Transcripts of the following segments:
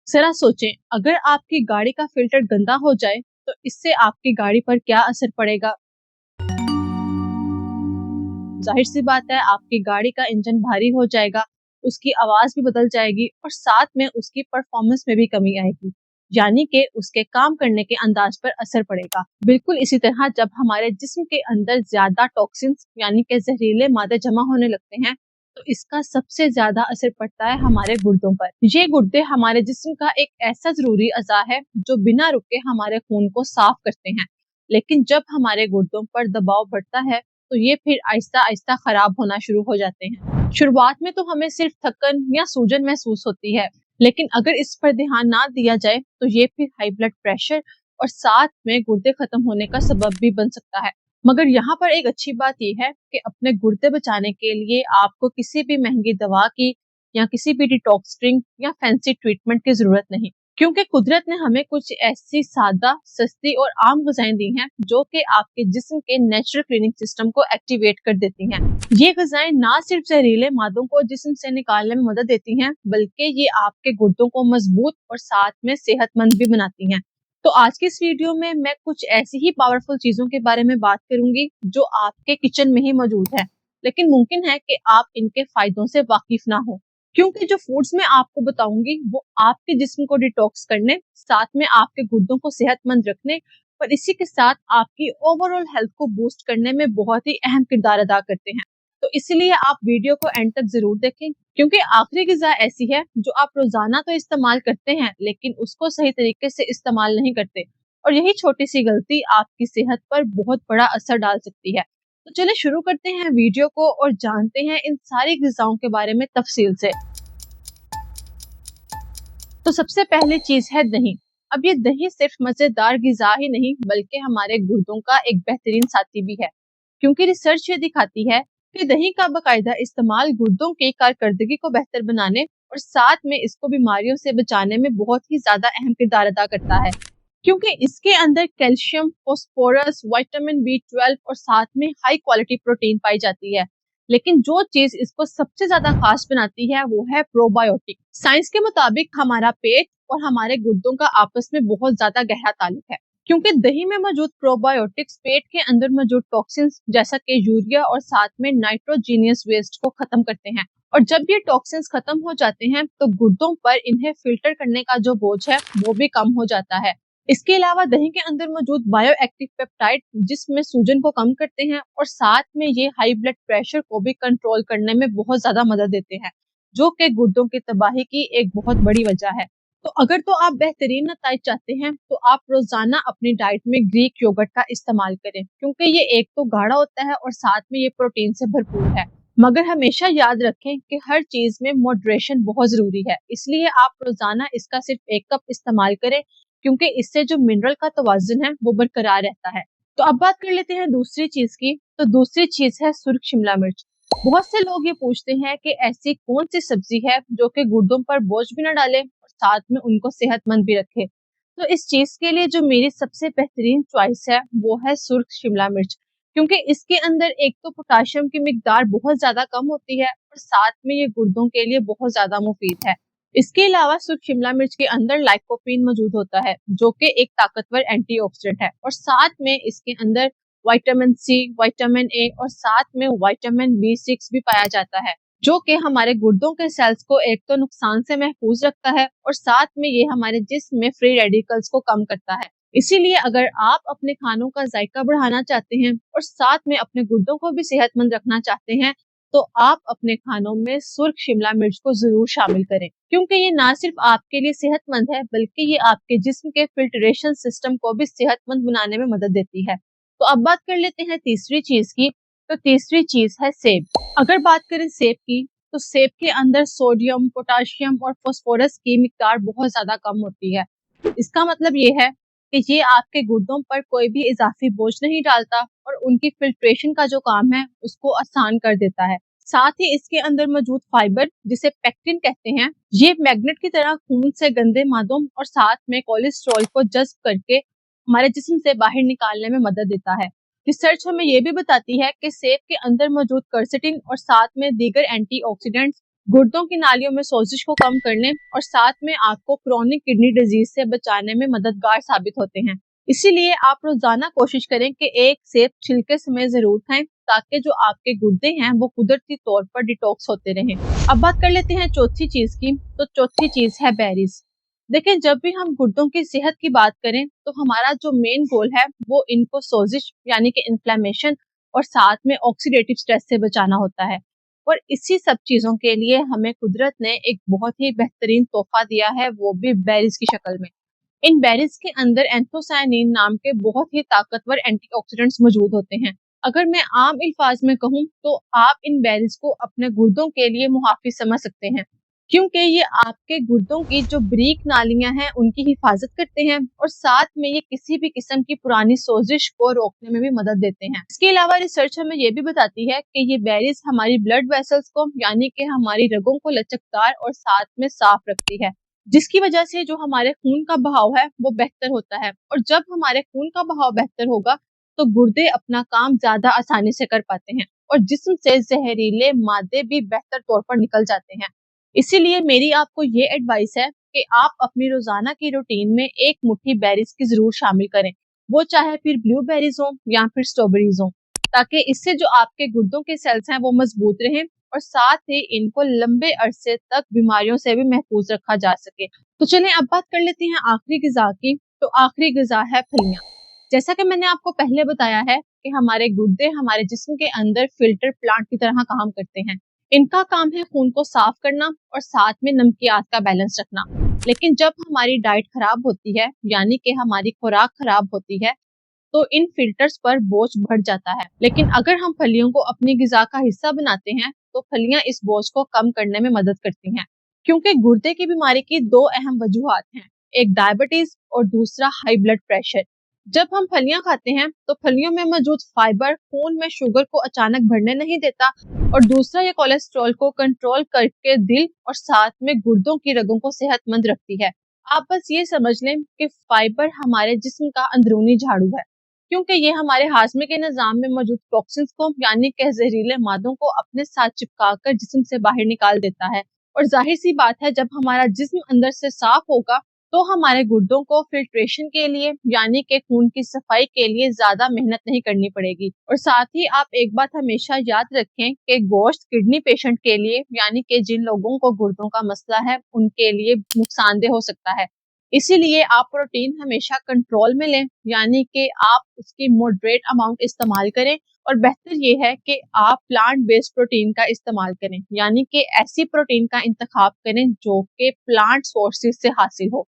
जरा सोचें, अगर आपकी गाड़ी का फिल्टर गंदा हो जाए तो इससे आपकी गाड़ी पर क्या असर पड़ेगा। जाहिर सी बात है, आपकी गाड़ी का इंजन भारी हो जाएगा, उसकी आवाज भी बदल जाएगी और साथ में उसकी परफॉर्मेंस में भी कमी आएगी, यानी कि उसके काम करने के अंदाज पर असर पड़ेगा। बिल्कुल इसी तरह जब हमारे जिस्म के अंदर ज्यादा टॉक्सिन्स यानी कि जहरीले मादे जमा होने लगते हैं तो इसका सबसे ज्यादा असर पड़ता है हमारे गुर्दों पर। ये गुर्दे हमारे जिस्म का एक ऐसा जरूरी अज़ा है जो बिना रुके हमारे खून को साफ करते हैं, लेकिन जब हमारे गुर्दों पर दबाव बढ़ता है तो ये फिर आहिस्ता आहिस्ता खराब होना शुरू हो जाते हैं। शुरुआत में तो हमें सिर्फ थकन या सूजन महसूस होती है, लेकिन अगर इस पर ध्यान ना दिया जाए तो ये फिर हाई ब्लड प्रेशर और साथ में गुर्दे खत्म होने का सबब भी बन सकता है। मगर यहाँ पर एक अच्छी बात यह है कि अपने गुर्दे बचाने के लिए आपको किसी भी महंगी दवा की या किसी भी डिटॉक्स ड्रिंक या फैंसी ट्रीटमेंट की जरूरत नहीं, क्योंकि कुदरत ने हमें कुछ ऐसी सादा, सस्ती और आम ग़िज़ाएं दी हैं जो कि आपके जिस्म के नेचुरल क्लीनिंग सिस्टम को एक्टिवेट कर देती हैं। ये ग़िज़ाएं ना सिर्फ जहरीले मादों को जिस्म से निकालने में मदद देती हैं, बल्कि ये आपके गुर्दों को मजबूत और साथ में सेहतमंद भी बनाती हैं। तो आज की इस वीडियो में मैं कुछ ऐसी ही पावरफुल चीजों के बारे में बात करूंगी जो आपके किचन में ही मौजूद है, लेकिन मुमकिन है कि आप इनके फायदों से वाकिफ ना हो, क्योंकि जो फूड्स मैं आपको बताऊंगी वो आपके जिस्म को डिटॉक्स करने, साथ में आपके गुर्दों को सेहतमंद रखने और इसी के साथ आपकी ओवरऑल हेल्थ को बूस्ट करने में बहुत ही अहम किरदार अदा करते हैं। तो इसलिए आप वीडियो को एंड तक जरूर देखें, क्योंकि आखिरी ग़िज़ा ऐसी है जो आप रोजाना तो इस्तेमाल करते हैं लेकिन उसको सही तरीके से इस्तेमाल नहीं करते, और यही छोटी सी गलती आपकी सेहत पर बहुत बड़ा असर डाल सकती है। तो चलिए शुरू करते हैं वीडियो को और जानते हैं इन सारी ग़िज़ाओं के बारे में तफसील से। तो सबसे पहली चीज है दही। अब ये दही सिर्फ मजेदार ग़िज़ा ही नहीं बल्कि हमारे गुर्दों का एक बेहतरीन साथी भी है, क्योंकि रिसर्च ये दिखाती है कि दही का बाकायदा इस्तेमाल गुर्दों की कारकर्दगी को बेहतर बनाने और साथ में इसको बीमारियों से बचाने में बहुत ही ज्यादा अहम किरदार अदा करता है, क्योंकि इसके अंदर कैल्शियम, फास्फोरस, विटामिन B12 और साथ में हाई क्वालिटी प्रोटीन पाई जाती है। लेकिन जो चीज इसको सबसे ज्यादा खास बनाती है वो है प्रोबायोटिक। साइंस के मुताबिक हमारा पेट और हमारे गुर्दों का आपस में बहुत ज्यादा गहरा ताल्लुक है, क्योंकि दही में मौजूद प्रोबायोटिक्स पेट के अंदर मौजूद टॉक्सिन्स जैसा कि यूरिया और साथ में नाइट्रोजीनियस वेस्ट को खत्म करते हैं, और जब ये टॉक्सिन्स खत्म हो जाते हैं तो गुर्दों पर इन्हें फिल्टर करने का जो बोझ है वो भी कम हो जाता है। इसके अलावा दही के अंदर मौजूद बायो एक्टिव पेप्टाइड जिसमें सूजन को कम करते हैं और साथ में ये हाई ब्लड प्रेशर को भी कंट्रोल करने में बहुत ज्यादा मदद देते हैं, जो कि गुर्दों की तबाही की एक बहुत बड़ी वजह है। तो अगर तो आप बेहतरीन नतीजे चाहते हैं तो आप रोजाना अपनी डाइट में ग्रीक योगर्ट का इस्तेमाल करें, क्योंकि ये एक तो गाढ़ा होता है और साथ में ये प्रोटीन से भरपूर है। मगर हमेशा याद रखें कि हर चीज में मॉडरेशन बहुत जरूरी है, इसलिए आप रोजाना इसका सिर्फ 1 कप इस्तेमाल करें, क्योंकि इससे जो मिनरल का तवाज़ुन है वो बरकरार रहता है। तो अब बात कर लेते हैं दूसरी चीज की। तो दूसरी चीज है सुर्ख शिमला मिर्च। बहुत से लोग ये पूछते हैं कि ऐसी कौन सी सब्जी है जो कि गुर्दों पर बोझ भी न डाले और साथ में उनको सेहतमंद भी रखे। तो इस चीज के लिए जो मेरी सबसे बेहतरीन चॉइस है वो है सुर्ख शिमला मिर्च, क्योंकि इसके अंदर एक तो पोटाशियम की मिकदार बहुत ज्यादा कम होती है और साथ में ये गुर्दों के लिए बहुत ज्यादा मुफीद है। इसके अलावा सुर्ख शिमला मिर्च के अंदर लाइकोपीन मौजूद होता है जो कि एक ताकतवर एंटीऑक्सीडेंट है, और साथ में इसके अंदर विटामिन सी, विटामिन ए और साथ में विटामिन B6 भी पाया जाता है, जो कि हमारे गुर्दों के सेल्स को एक तो नुकसान से महफूज रखता है और साथ में ये हमारे जिस्म में फ्री रेडिकल्स को कम करता है। इसीलिए अगर आप अपने खानों का जायका बढ़ाना चाहते हैं और साथ में अपने गुर्दों को भी सेहतमंद रखना चाहते हैं तो आप अपने खानों में सुर्ख शिमला मिर्च को जरूर शामिल करें, क्योंकि ये ना सिर्फ आपके लिए सेहतमंद है बल्कि ये आपके जिस्म के फिल्ट्रेशन सिस्टम को भी सेहतमंद बनाने में मदद देती है। तो अब बात कर लेते हैं तीसरी चीज की। तो तीसरी चीज है सेब। अगर बात करें सेब की तो सेब के अंदर सोडियम, पोटाशियम और फास्फोरस की मिकदार बहुत ज्यादा कम होती है। इसका मतलब ये है कि ये आपके गुर्दों पर कोई भी इजाफी बोझ नहीं डालता और उनकी फिल्ट्रेशन का जो काम है उसको आसान कर देता है। साथ ही इसके अंदर मौजूद फाइबर जिसे पेक्टिन कहते हैं, ये मैग्नेट की तरह खून से गंदे मादों और साथ में कोलेस्ट्रॉल को जज्ब करके हमारे जिस्म से बाहर निकालने में मदद देता है। रिसर्च हमें ये भी बताती है कि सेब के अंदर मौजूद कर्सेटिन और साथ में दीगर एंटीऑक्सीडेंट्स गुर्दों की नालियों में सोजिश को कम करने और साथ में आपको क्रोनिक किडनी डिजीज से बचाने में मददगार साबित होते हैं। इसीलिए आप रोजाना कोशिश करें कि एक सेब छिलके समय जरूर खाएं, ताकि जो आपके गुर्दे हैं वो कुदरती तौर पर डिटॉक्स होते रहें। अब बात कर लेते हैं चौथी चीज की। तो चौथी चीज है बेरीज। देखें, जब भी हम गुर्दों की सेहत की बात करें तो हमारा जो मेन गोल है वो इनको सोजिश यानी कि इन्फ्लेमेशन और साथ में ऑक्सीडेटिव स्ट्रेस से बचाना होता है। और इसी सब चीजों के लिए हमें कुदरत ने एक बहुत ही बेहतरीन तोहफा दिया है, वो भी बेरीज की शक्ल में। इन बेरीज के अंदर एंथोसायनिन नाम के बहुत ही ताकतवर एंटीऑक्सीडेंट्स मौजूद होते हैं। अगर मैं आम अल्फाज में कहूँ तो आप इन बेरीज को अपने गुर्दों के लिए मुहाफिज समझ सकते हैं, क्योंकि ये आपके गुर्दों की जो बारीक नालियां हैं उनकी हिफाजत करते हैं और साथ में ये किसी भी किस्म की पुरानी सोजिश को रोकने में भी मदद देते हैं। इसके अलावा रिसर्च हमें ये भी बताती है कि ये बेरीज हमारी ब्लड वेसल्स को यानी कि हमारी रगों को लचकदार और साथ में साफ रखती है, जिसकी वजह से जो हमारे खून का बहाव है वो बेहतर होता है। और जब हमारे खून का बहाव बेहतर होगा तो गुर्दे अपना काम ज्यादा आसानी से कर पाते हैं और जिस्म से जहरीले मादे भी बेहतर तौर पर निकल जाते हैं। इसीलिए मेरी आपको ये एडवाइस है कि आप अपनी रोजाना की रूटीन में एक मुट्ठी बेरीज की जरूर शामिल करें, वो चाहे फिर ब्लू बेरीज हो या फिर स्ट्रॉबेरीज हो, ताकि इससे जो आपके गुर्दों के सेल्स हैं वो मजबूत रहें और साथ ही इनको लंबे अरसे तक बीमारियों से भी महफूज रखा जा सके। तो चलें अब बात कर लेते हैं आखिरी ग़िज़ा की। तो आखिरी ग़िज़ा है फलियां। जैसा कि मैंने आपको पहले बताया है कि हमारे गुर्दे हमारे जिस्म के अंदर फिल्टर प्लांट की तरह काम करते हैं। इनका काम है खून को साफ करना और साथ में नमकियात का बैलेंस रखना। लेकिन जब हमारी डाइट खराब होती है यानी कि हमारी खुराक खराब होती है तो इन फिल्टर्स पर बोझ बढ़ जाता है। लेकिन अगर हम फलियों को अपनी ग़िज़ा का हिस्सा बनाते हैं तो फलियां इस बोझ को कम करने में मदद करती हैं, क्योंकि गुर्दे की बीमारी की दो अहम वजूहात हैं, एक डायबिटीज और दूसरा हाई ब्लड प्रेशर। जब हम फलियां खाते हैं तो फलियों में मौजूद फाइबर खून में शुगर को अचानक बढ़ने नहीं देता और दूसरा ये कोलेस्ट्रॉल को कंट्रोल करके दिल और साथ में गुर्दों की रगों को सेहतमंद रखती है। आप बस ये समझ लें कि फाइबर हमारे जिस्म का अंदरूनी झाड़ू है, क्योंकि ये हमारे हाजमे के निजाम में मौजूद टॉक्सिन्स को यानी कि जहरीले मादों को अपने साथ चिपकाकर जिस्म से बाहर निकाल देता है। और जाहिर सी बात है, जब हमारा जिस्म अंदर से साफ होगा तो हमारे गुर्दों को फिल्ट्रेशन के लिए यानी कि खून की सफाई के लिए ज्यादा मेहनत नहीं करनी पड़ेगी। और साथ ही आप एक बात हमेशा याद रखें कि गोश्त किडनी पेशेंट के लिए यानी कि जिन लोगों को गुर्दों का मसला है उनके लिए नुकसानदेह हो सकता है। इसीलिए आप प्रोटीन हमेशा कंट्रोल में लें, यानी कि आप उसकी मॉडरेट अमाउंट इस्तेमाल करें। और बेहतर ये है कि आप प्लांट बेस्ड प्रोटीन का इस्तेमाल करें, यानी कि ऐसी प्रोटीन का इंतखाब करें जो कि प्लांट सोर्सेज से हासिल हो।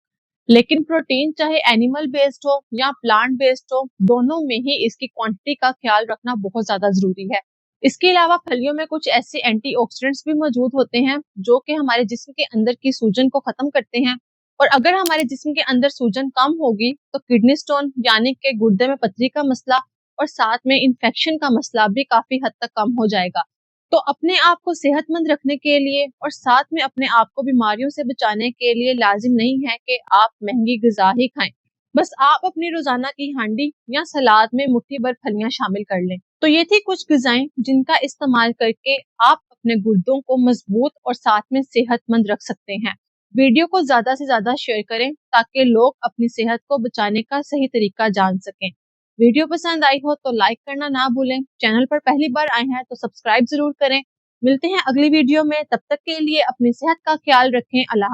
लेकिन प्रोटीन चाहे एनिमल बेस्ड हो या प्लांट बेस्ड हो, दोनों में ही इसकी क्वांटिटी का ख्याल रखना बहुत ज्यादा जरूरी है। इसके अलावा फलियों में कुछ ऐसे एंटीऑक्सीडेंट्स भी मौजूद होते हैं जो कि हमारे जिस्म के अंदर की सूजन को खत्म करते हैं। और अगर हमारे जिस्म के अंदर सूजन कम होगी तो किडनी स्टोन यानी कि गुर्दे में पथरी का मसला और साथ में इंफेक्शन का मसला भी काफी हद तक कम हो जाएगा। तो अपने आप को सेहतमंद रखने के लिए और साथ में अपने आप को बीमारियों से बचाने के लिए लाजिम नहीं है कि आप महंगी ग़िज़ा ही खाएं। बस आप अपनी रोजाना की हांडी या सलाद में मुट्ठी भर फलियां शामिल कर लें। तो ये थी कुछ ग़िज़ाएं जिनका इस्तेमाल करके आप अपने गुर्दों को मजबूत और साथ में सेहतमंद रख सकते हैं। वीडियो को ज्यादा से ज्यादा शेयर करें ताकि लोग अपनी सेहत को बचाने का सही तरीका जान सकें। वीडियो पसंद आई हो तो लाइक करना ना भूलें। चैनल पर पहली बार आए हैं तो सब्सक्राइब जरूर करें। मिलते हैं अगली वीडियो में, तब तक के लिए अपनी सेहत का ख्याल रखें। अल्लाह।